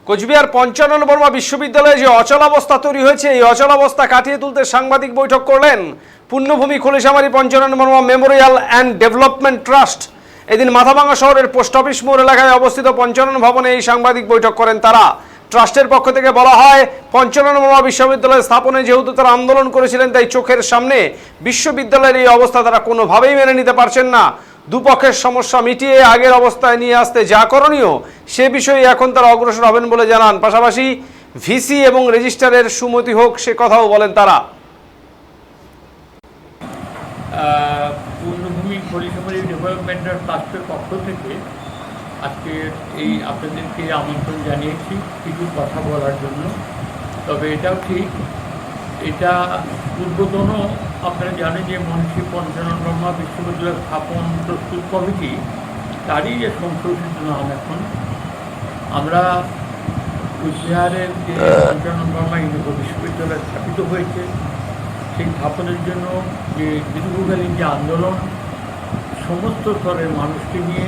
কোচবিহার পঞ্চানন বর্মা বিশ্ববিদ্যালয়ে যে অচলাবস্থা তৈরি হয়েছে, এই অচলাবস্থা কাটিয়ে তুলতে সাংবাদিক বৈঠক করলেন পুণ্যভূমি Khalishamari Panchanan Barma memorial and development trust. এদিন মাথাভাঙা শহরের পোস্ট অফিস মোড় এলাকায় অবস্থিত পঞ্চানন ভবনে এই সাংবাদিক বৈঠক করেন তারা। ট্রাস্টের পক্ষ থেকে বলা হয়, পঞ্চানন বর্মা বিশ্ববিদ্যালয় স্থাপনে যেহেতু তারা আন্দোলন করেছিলেন, তাই চোখের সামনে বিশ্ববিদ্যালয়ের এই অবস্থা তারা কোনোভাবেই মেনে নিতে পারছেন না। দুপক্ষের সমস্যা মিটিয়ে আগের অবস্থায় নিয়ে আসতে যা করণীয় সে বিষয়ে এখন তারা অগ্রসর হবেন বলে জানান। পাশাপাশি ভিসি এবং রেজিস্ট্রারের সুমতি হোক সে কথাও বলেন তারা। পূর্ণভূমি খলিশামারী ডেভেলপমেন্ট ট্রাস্টের পক্ষ থেকে আজকে এই আপনাদেরকে আমন্ত্রণ জানিয়েছি কিছু কথা বলার জন্য। তবে এটাও ঠিক, এটা পূর্বতন আপনারা জানেন যে মহর্ষি পঞ্চানন বর্মা বিশ্ববিদ্যালয় স্থাপন প্রস্তুত কমিটি, তারই যে সংশোধিত নাম এখন। আমরা কুচবিহারের যে পঞ্চানন বর্মা বিশ্ববিদ্যালয় স্থাপিত হয়েছে, সেই স্থাপনের জন্য যে দীর্ঘকালীন যে আন্দোলন, সমস্ত স্তরের মানুষকে নিয়ে,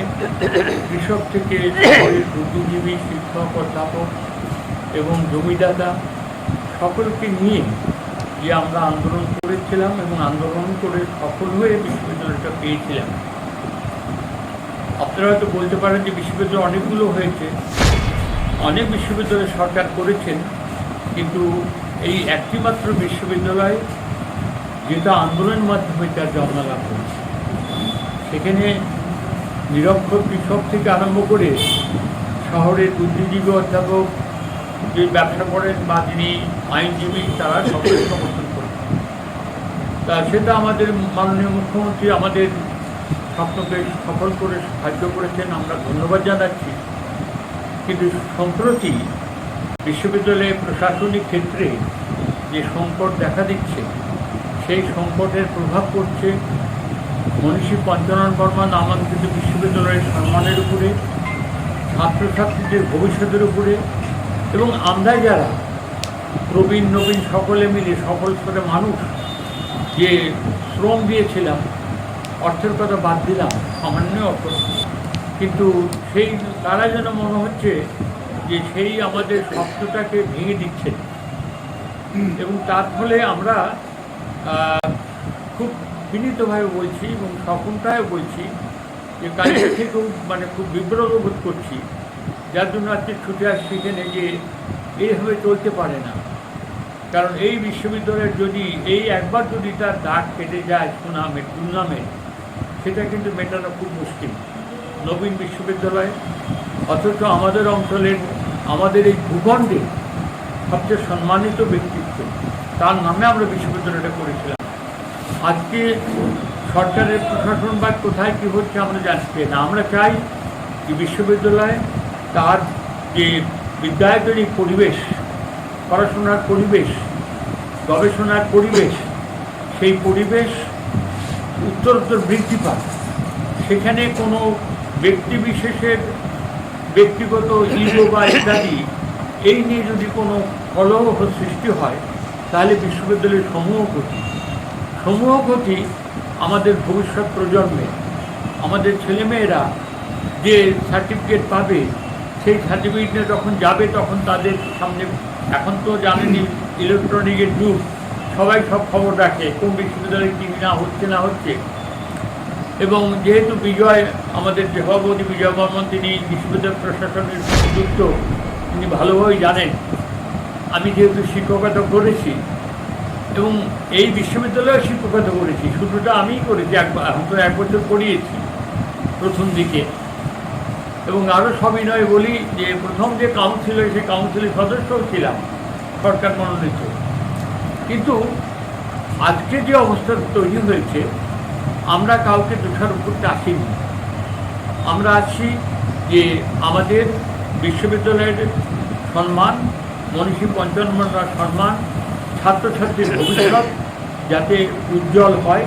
কৃষক থেকে বুদ্ধিজীবী, শিক্ষক, অধ্যাপক এবং জমিদাতা সকলকে নিয়ে যে আমরা আন্দোলন করেছিলাম এবং আন্দোলন করে সফল হয়ে বিশ্ববিদ্যালয়টা পেয়েছিলাম। আপনারা হয়তো বলতে পারেন যে বিশ্ববিদ্যালয় অনেকগুলো হয়েছে, অনেক বিশ্ববিদ্যালয় সরকার করেছেন, কিন্তু এই একটি মাত্র বিশ্ববিদ্যালয় যেটা আন্দোলনের মাধ্যমে তার জন্ম লাভ করেছে। সেখানে নিরক্ষর কৃষক থেকে আরম্ভ করে শহরের বুদ্ধিজীবী, অধ্যাপক, যে ব্যবসা করেন বা যিনি আইনজীবী, তারা সকলে সমর্থন করেন। তা সেটা আমাদের মাননীয় মুখ্যমন্ত্রী আমাদের স্বপ্নকে সফল করে সাহায্য করেছেন, আমরা ধন্যবাদ জানাচ্ছি। কিন্তু সম্প্রতি বিশ্ববিদ্যালয়ে প্রশাসনিক ক্ষেত্রে যে সংকট দেখা দিচ্ছে, সেই সংকটের প্রভাব পড়ছে মহর্ষি পঞ্চানন বর্মা নামাঙ্কিত বিশ্ববিদ্যালয়ের সম্মানের উপরে, ছাত্রছাত্রীদের ভবিষ্যতের উপরে, এবং আমরা যারা প্রবীণ নবীন সকলে মিলে সকল স্তরের মানুষ যে শ্রম দিয়েছিলাম, অর্থের কথা বাদ দিলাম, সামান্য অর্থ, কিন্তু সেই তারা যেন মনে হচ্ছে যে সেই আমাদের স্বপ্নটাকে ভেঙে দিচ্ছে। এবং তার ফলে আমরা খুব বিনীতভাবে বলছি এবং স্বপ্নটাও বলছি যে কাজটা থেকেও খুব বিব্রত বোধ করছি, যার জন্য আজকে ছুটে আসছি এখানে যে এইভাবে চলতে পারে না। কারণ এই বিশ্ববিদ্যালয়ের যদি একবার যদি তার দাগ কেটে যায় দুর্নামে, সেটা কিন্তু মেটানো খুব মুশকিল। নবীন বিশ্ববিদ্যালয়, অথচ আমাদের অঞ্চলের, আমাদের এই ভূখণ্ডে সবচেয়ে সম্মানিত ব্যক্তিত্ব, তার নামে আমরা বিশ্ববিদ্যালয়টা করেছিলাম। আজকে সরকারের প্রশাসনবাদ কোথায় কী হচ্ছে আমরা জানছি না। আমরা চাই যে বিশ্ববিদ্যালয় তার যে বিদ্যায়তনিক পরিবেশ, পড়াশোনার পরিবেশ, গবেষণার পরিবেশ, সেই পরিবেশ উত্তরোত্তর বৃদ্ধি পায়। সেখানে কোনো ব্যক্তিবিশেষের ব্যক্তিগত ইগো বা ইত্যাদি এই নিয়ে যদি কোনো কলহ সৃষ্টি হয়, তাহলে বিশ্ববিদ্যালয়ের সমূহ ক্ষতি আমাদের ভবিষ্যৎ প্রজন্মে, আমাদের ছেলেমেয়েরা যে সার্টিফিকেট পাবে, সেই সার্টিফিকেটে যখন যাবে তখন তাদের সামনে, এখন তো জানেনই ইলেকট্রনিকের যুগ, সবাই সব খবর রাখে কোন বিশ্ববিদ্যালয়ে কী না হচ্ছে। এবং যেহেতু বিজয়, আমাদের যে সভাপতি বিজয় বর্মন, তিনি বিশ্ববিদ্যালয় প্রশাসনের যুক্ত, তিনি ভালোভাবেই জানেন। আমি যেহেতু শিক্ষকতা করেছি এবং এই বিশ্ববিদ্যালয়ে শিক্ষকতা করেছি, শুরুটা আমিই করেছি, এখন তো 1 বছর পড়িয়েছি প্রথম দিকে। এবং আরও সবিনয় বলি যে প্রথম যে কাউন্সিল, সেই কাউন্সিলের সদস্যও ছিলাম, সরকার মনোনীত। কিন্তু আজকে যে অবস্থা তৈরি হয়েছে, আমরা কাউকে দোষারোপ করতে আসিনি। আমরা আছি যে আমাদের বিশ্ববিদ্যালয়ের সম্মান, মহর্ষি পঞ্চানন বর্মার সম্মান, ছাত্রছাত্রীর ভবিষ্যৎ যাতে উজ্জ্বল হয়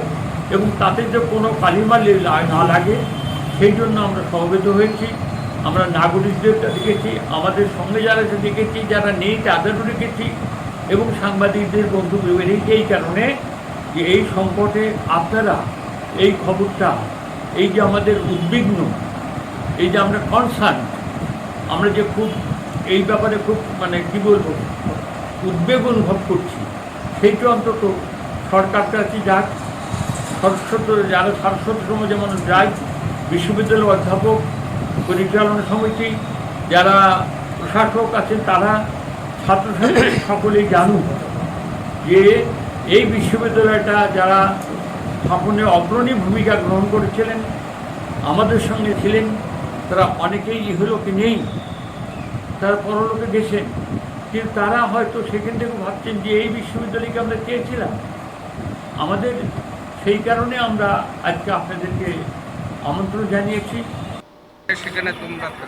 এবং তাতে যে কোনো কালিমালি না লাগে, সেই জন্য আমরা সমবেত হয়েছি। আমরা নাগরিকদের দেখেছি, আমাদের সঙ্গে যারা দেখেছি, যারা নেই তাদেরও দেখেছি, এবং সাংবাদিকদের বন্ধু বেরিয়েছে। এই কারণে যে এই সংকটে আপনারা এই খবরটা, এই যে আমাদের উদ্বিগ্ন, এই যে আমরা কনসার্ন, আমরা যে খুব এই ব্যাপারে খুব মানে কি বলবো উদ্বেগ অনুভব করছি। সেইটা অন্তত সরকার কাছে যাক, যারা সারস্বতম যেমন যায়, বিশ্ববিদ্যালয়ের অধ্যাপক, পরিচালনা সমিতি, যারা প্রশাসক আছেন, তারা ছাত্রছাত্রী সকলেই জানুক যে এই বিশ্ববিদ্যালয়টা যারা স্থাপনে অগ্রণী ভূমিকা গ্রহণ করেছিলেন, আমাদের সঙ্গে ছিলেন, তারা অনেকেই ইহলোকে নেই, তারা পরলোকে গেছেন, কিন্তু তারা হয়তো সেখান থেকে ভাবছেন যে এই বিশ্ববিদ্যালয়কে আমরা চেয়েছিলাম। আমাদের সেই কারণে আমরা আজকে আপনাদেরকে আমন্ত্রণ জানিয়েছি। সেখানে তোমরা থাকো।